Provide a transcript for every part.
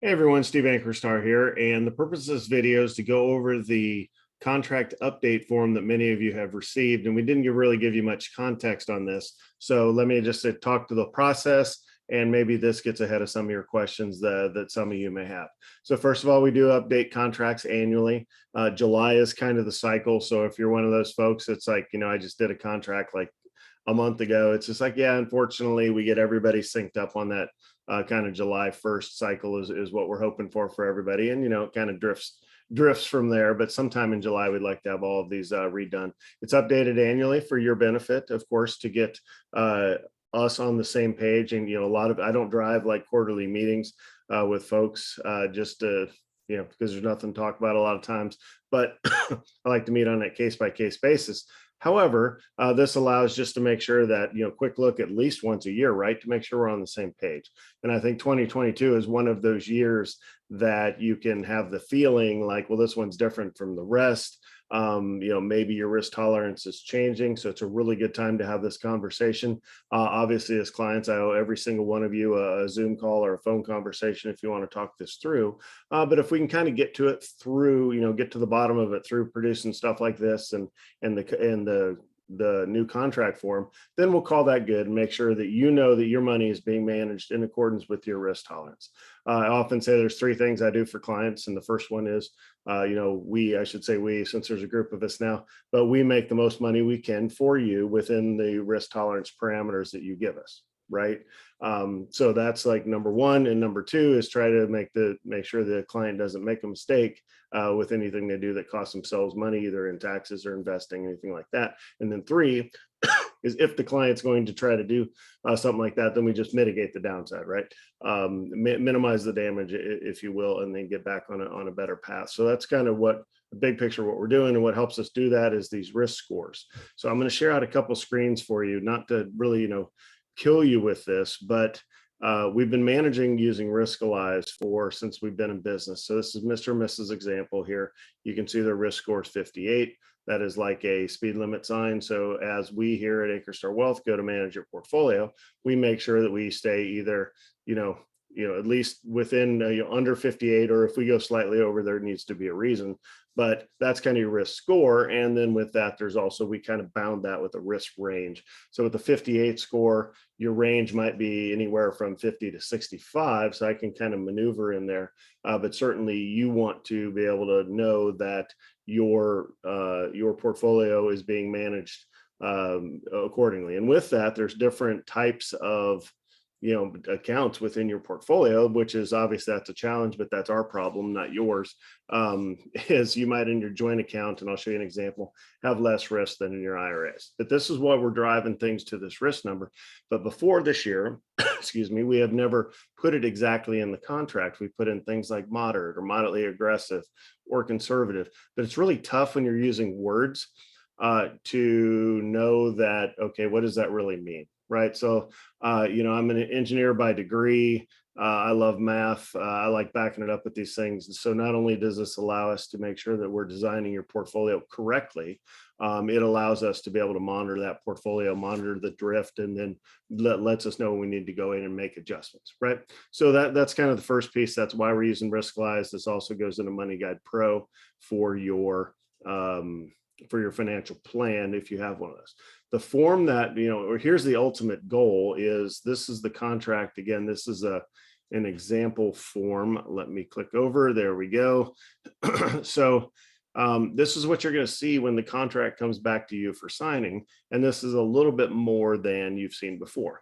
Hey everyone, Steve Ankerstar here, and the purpose of this video is to go over the contract update form that many of you have received, and we didn't really give you much context on this. So let me just talk to the process, and maybe this gets ahead of some of your questions that some of you may have. So first of all, we do update contracts annually. July is kind of the cycle. So if you're one of those folks, it's like, I just did a contract like a month ago. It's just like, yeah, unfortunately, we get everybody synced up on that kind of July 1st cycle is what we're hoping for everybody. And, it kind of drifts from there, but sometime in July, we'd like to have all of these redone. It's updated annually for your benefit, of course, to get us on the same page. And, I don't drive like quarterly meetings with folks just to, because there's nothing to talk about a lot of times, but I like to meet on that case-by-case basis. However, this allows just to make sure that, quick look at least once a year, right? To make sure we're on the same page. And I think 2022 is one of those years that you can have the feeling like, well, this one's different from the rest. Maybe your risk tolerance is changing. So it's a really good time to have this conversation. Obviously, as clients, I owe every single one of you a Zoom call or a phone conversation if you want to talk this through. But if we can kind of get to it through, get to the bottom of it through producing stuff like this and the new contract form, then we'll call that good and make sure that that your money is being managed in accordance with your risk tolerance. I often say there's three things I do for clients, and the first one is, I should say we, since there's a group of us now, but we make the most money we can for you within the risk tolerance parameters that you give us. Right. So that's like number one. And number two is try to make sure the client doesn't make a mistake with anything they do that costs themselves money, either in taxes or investing, anything like that. And then three is if the client's going to try to do something like that, then we just mitigate the downside, right? Minimize the damage, if you will, and then get back on a better path. So that's kind of what the big picture, what we're doing, and what helps us do that is these risk scores. So I'm going to share out a couple screens for you, not to really, kill you with this, but we've been managing using Riskalyze since we've been in business. So this is Mr. and Mrs. example here. You can see their risk score is 58. That is like a speed limit sign. So as we here at Ankerstar Wealth go to manage your portfolio, we make sure that we stay either, at least within under 58, or if we go slightly over, there needs to be a reason. But that's kind of your risk score. And then with that, we kind of bound that with a risk range. So with the 58 score, your range might be anywhere from 50 to 65. So I can kind of maneuver in there. But certainly you want to be able to know that your portfolio is being managed accordingly. And with that, there's different types of accounts within your portfolio, which is obviously that's a challenge, but that's our problem, not yours. Is you might in your joint account, and I'll show you an example, have less risk than in your IRAs. But this is what we're driving things to this risk number. But before this year, excuse me, we have never put it exactly in the contract. We put in things like moderate or moderately aggressive or conservative. But it's really tough when you're using words to know that, okay, what does that really mean? Right. So, I'm an engineer by degree. I love math. I like backing it up with these things. So not only does this allow us to make sure that we're designing your portfolio correctly, it allows us to be able to monitor that portfolio, monitor the drift, and then lets us know when we need to go in and make adjustments. Right. So that's kind of the first piece. That's why we're using Riskalyze. This also goes into Money Guide Pro for your financial plan if you have one of those. The form that, or here's the ultimate goal is, this is the contract. Again, this is an example form. Let me click over. There we go. So this is what you're going to see when the contract comes back to you for signing. And this is a little bit more than you've seen before.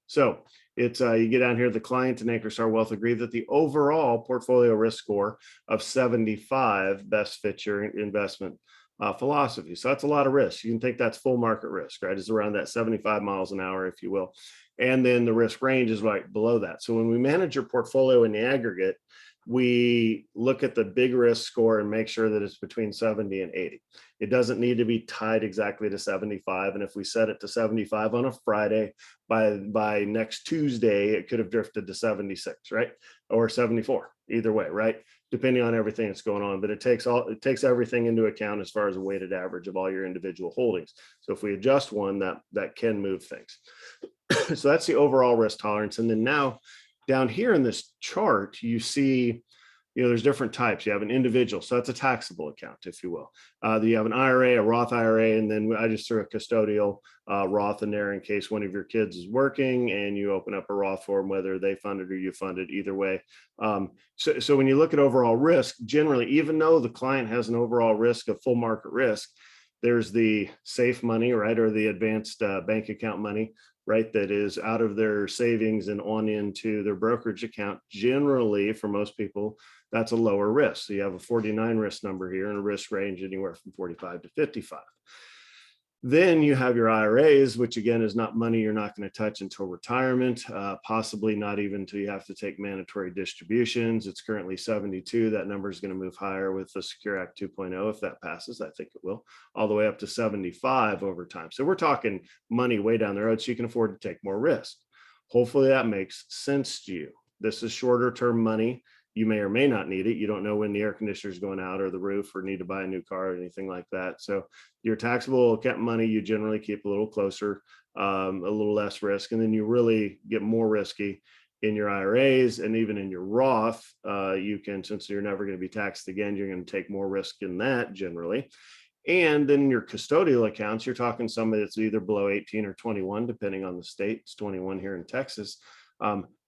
So it's you get down here, the client and Ankerstar Wealth agree that the overall portfolio risk score of 75 best fits your investment philosophy. So that's a lot of risk. You can think that's full market risk, right? It's around that 75 miles an hour, if you will. And then the risk range is right below that. So when we manage your portfolio in the aggregate, we look at the big risk score and make sure that it's between 70 and 80. It doesn't need to be tied exactly to 75. And if we set it to 75 on a Friday, by next Tuesday, it could have drifted to 76, right? Or 74, either way, right? Depending on everything that's going on. But it takes everything into account as far as a weighted average of all your individual holdings. So if we adjust one, that can move things. So that's the overall risk tolerance. And then now Down here in this chart, you see, there's different types. You have an individual, so that's a taxable account, if you will. You have an IRA, a Roth IRA, and then I just threw a custodial Roth in there in case one of your kids is working and you open up a Roth for them, whether they fund it or you fund it, either way. So when you look at overall risk, generally, even though the client has an overall risk of full market risk, there's the safe money, right, or the advanced bank account money, right, that is out of their savings and on into their brokerage account. Generally, for most people, that's a lower risk. So you have a 49 risk number here and a risk range anywhere from 45 to 55. Then you have your IRAs, which again is not money you're not going to touch until retirement, possibly not even until you have to take mandatory distributions. It's currently 72. That number is going to move higher with the Secure Act 2.0 if that passes. I think it will, all the way up to 75 over time. So we're talking money way down the road, so you can afford to take more risk. Hopefully that makes sense to you. This is shorter term money. You may or may not need it. You don't know when the air conditioner is going out or the roof or need to buy a new car or anything like that. So your taxable account money, you generally keep a little closer, a little less risk. And then you really get more risky in your IRAs and even in your Roth. You can, since you're never going to be taxed again, you're going to take more risk in that generally. And then your custodial accounts, you're talking somebody that's either below 18 or 21, depending on the state. It's 21 here in Texas.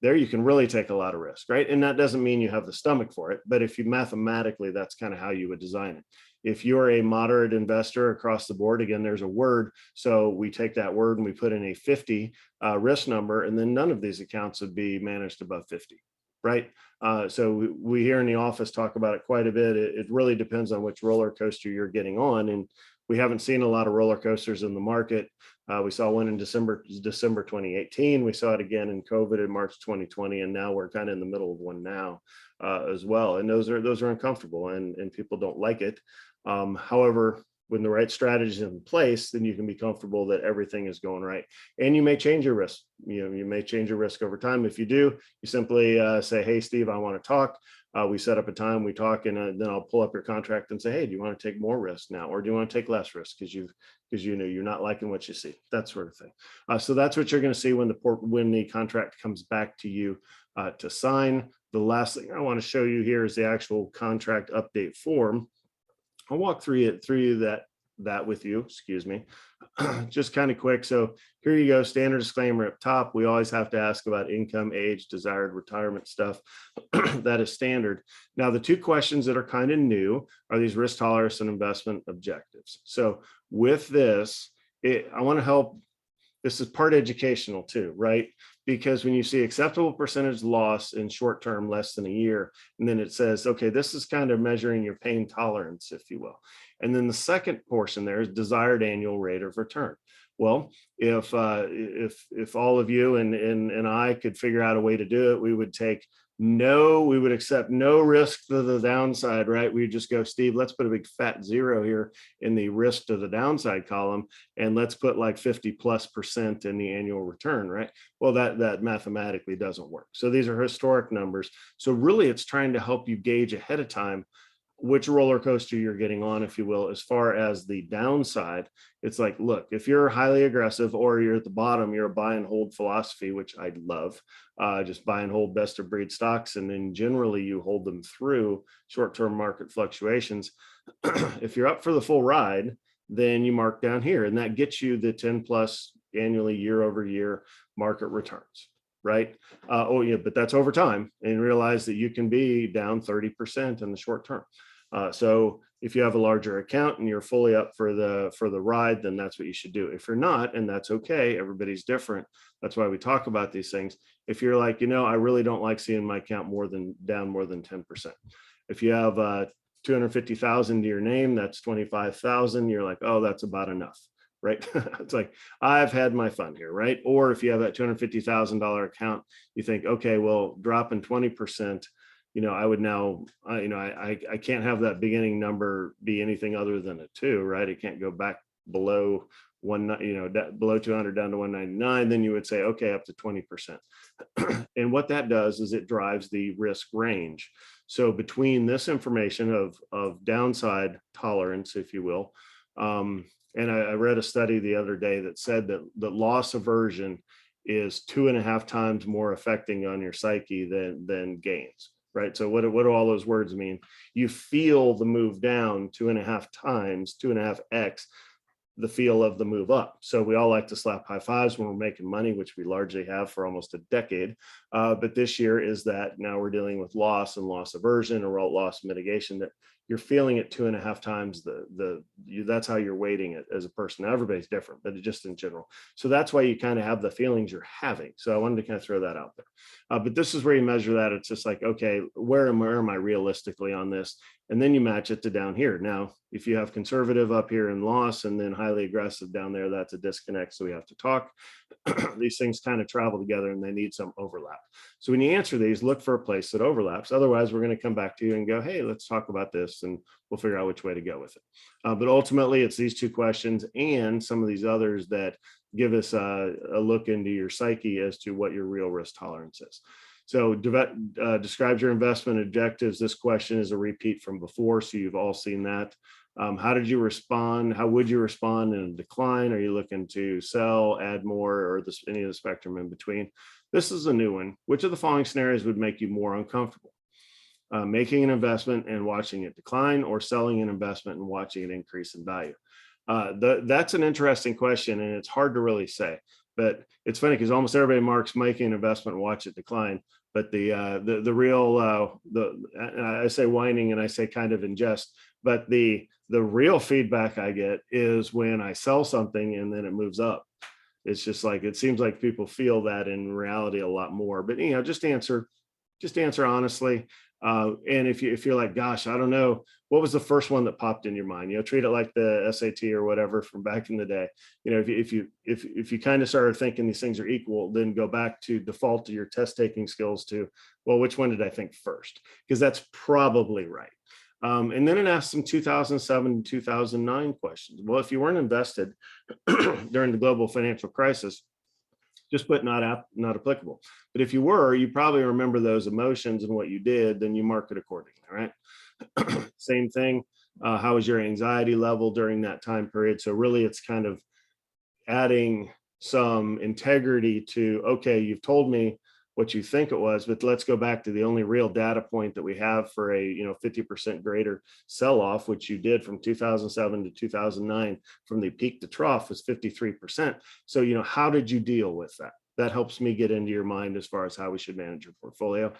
There you can really take a lot of risk, right? And that doesn't mean you have the stomach for it, but if you mathematically, that's kind of how you would design it. If you're a moderate investor across the board, again, there's a word. So we take that word and we put in a 50 risk number, and then none of these accounts would be managed above 50, right? So we here in the office talk about it quite a bit. It really depends on which roller coaster you're getting on. And we haven't seen a lot of roller coasters in the market. We saw one in December 2018. We saw it again in COVID in March 2020, and now we're kind of in the middle of one now as well. And those are uncomfortable, and people don't like it. However, when the right strategy is in place, then you can be comfortable that everything is going right. And you may change your risk. You may change your risk over time. If you do, you simply say, "Hey, Steve, I want to talk." We set up a time, we talk, and then I'll pull up your contract and say, "Hey, do you want to take more risk now, or do you want to take less risk because you know you're not liking what you see?" That sort of thing. So that's what you're going to see when the contract comes back to you to sign. The last thing I want to show you here is the actual contract update form. I'll walk through that with you, excuse me, just kind of quick. So here you go, standard disclaimer up top. We always have to ask about income, age, desired retirement stuff. That is standard. Now, the two questions that are kind of new are these risk tolerance and investment objectives. So with this, I want to help. This is part educational too, right? Because when you see acceptable percentage loss in short term, less than a year, and then it says, okay, this is kind of measuring your pain tolerance, if you will. And then the second portion there is desired annual rate of return. Well, if all of you and I could figure out a way to do it, we would accept no risk to the downside, right? We'd just go, Steve, let's put a big fat zero here in the risk to the downside column, and let's put like 50+% in the annual return, right? Well, that mathematically doesn't work. So these are historic numbers. So really it's trying to help you gauge ahead of time which roller coaster you're getting on, if you will. As far as the downside, it's like, look, if you're highly aggressive or you're at the bottom, you're a buy and hold philosophy, which I love. Just buy and hold best of breed stocks, and then generally you hold them through short-term market fluctuations. If you're up for the full ride, then you mark down here, and that gets you the 10+ annually year-over-year market returns. Right? Oh yeah, but that's over time, and realize that you can be down 30% in the short term. So if you have a larger account and you're fully up for the ride, then that's what you should do. If you're not, and that's okay, everybody's different. That's why we talk about these things. If you're like, I really don't like seeing my account down more than 10%. If you have 250,000 to your name, that's 25,000. You're like, oh, that's about enough. Right? It's like, I've had my fun here, right? Or if you have that $250,000 account, you think, okay, well, dropping 20%, I would now, I can't have that beginning number be anything other than a 2, right? It can't go back below below 200 down to 199. Then you would say, okay, up to 20%. And what that does is it drives the risk range. So between this information of downside tolerance, if you will, and I read a study the other day that said that loss aversion is 2.5 times more affecting on your psyche than gains, right? So what do all those words mean? You feel the move down 2.5 times, 2.5x the feel of the move up. So we all like to slap high fives when we're making money, which we largely have for almost a decade. But this year is that now we're dealing with loss and loss aversion or loss mitigation, that you're feeling it 2.5 times that's how you're weighting it as a person. Now, everybody's different, but just in general. So that's why you kind of have the feelings you're having. So I wanted to kind of throw that out there. But this is where you measure that. It's just like, okay, where am I realistically on this? And then you match it to down here. Now, if you have conservative up here and loss and then highly aggressive down there, that's a disconnect. So we have to talk. These things kind of travel together and they need some overlap. So when you answer these, look for a place that overlaps. Otherwise, we're going to come back to you and go, hey, let's talk about this, and we'll figure out which way to go with it. But ultimately, it's these two questions and some of these others that give us a look into your psyche as to what your real risk tolerance is. So describe your investment objectives. This question is a repeat from before, so you've all seen that. How did you respond? How would you respond in a decline? Are you looking to sell, add more, or any of the spectrum in between? This is a new one. Which of the following scenarios would make you more uncomfortable? Making an investment and watching it decline, or selling an investment and watching it increase in value? That's an interesting question, and it's hard to really say. But it's funny because almost everybody marks making an investment and watch it decline. But the real, I say whining and I say kind of in jest, but the real feedback I get is when I sell something and then it moves up. It's just like, it seems like people feel that in reality a lot more. But just answer honestly. And if you're like, gosh, I don't know, what was the first one that popped in your mind? Treat it like the SAT or whatever from back in the day. If you kind of started thinking these things are equal, then go back to default to your test taking skills to, well, which one did I think first? Because that's probably right. And then it asks some 2007 to 2009 questions. Well, if you weren't invested during the global financial crisis, just put not applicable. But if you were, you probably remember those emotions and what you did, then you mark it accordingly, right? Same thing. How was your anxiety level during that time period? So really it's kind of adding some integrity to, okay, you've told me what you think it was, but let's go back to the only real data point that we have for a 50% greater sell-off, which you did from 2007 to 2009, from the peak to trough, was 53%. So how did you deal with that? That helps me get into your mind as far as how we should manage your portfolio.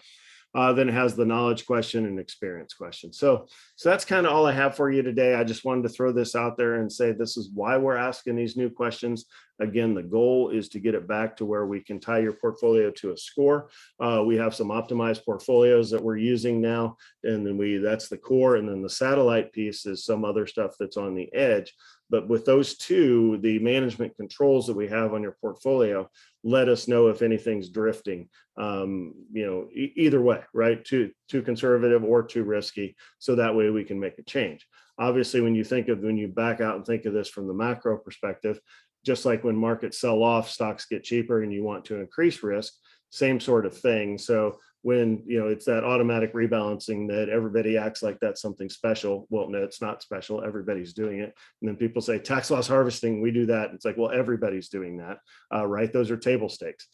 Then it has the knowledge question and experience question. So that's kind of all I have for you today. I just wanted to throw this out there and say this is why we're asking these new questions. Again, the goal is to get it back to where we can tie your portfolio to a score. We have some optimized portfolios that we're using now, and then that's the core, and then the satellite piece is some other stuff that's on the edge. But with those two, the management controls that we have on your portfolio let us know if anything's drifting, either way, right? Too conservative or too risky. So that way we can make a change. Obviously, when you back out and think of this from the macro perspective, just like when markets sell off, stocks get cheaper and you want to increase risk, same sort of thing. So when it's that automatic rebalancing that everybody acts like that's something special. Well, no, it's not special. Everybody's doing it. And then people say tax loss harvesting, we do that. It's like, well, everybody's doing that, right? Those are table stakes.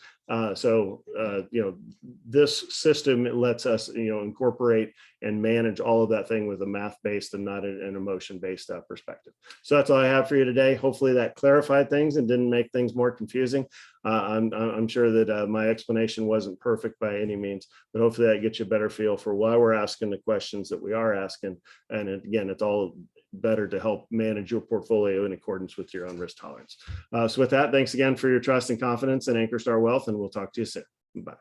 This system lets us, incorporate and manage all of that thing with a math-based and not an emotion-based perspective. So that's all I have for you today. Hopefully that clarified things and didn't make things more confusing. I'm sure that my explanation wasn't perfect by any means, but hopefully that gets you a better feel for why we're asking the questions that we are asking. And again, it's all better to help manage your portfolio in accordance with your own risk tolerance. So with that, thanks again for your trust and confidence in Ankerstar Wealth, and we'll talk to you soon. Bye.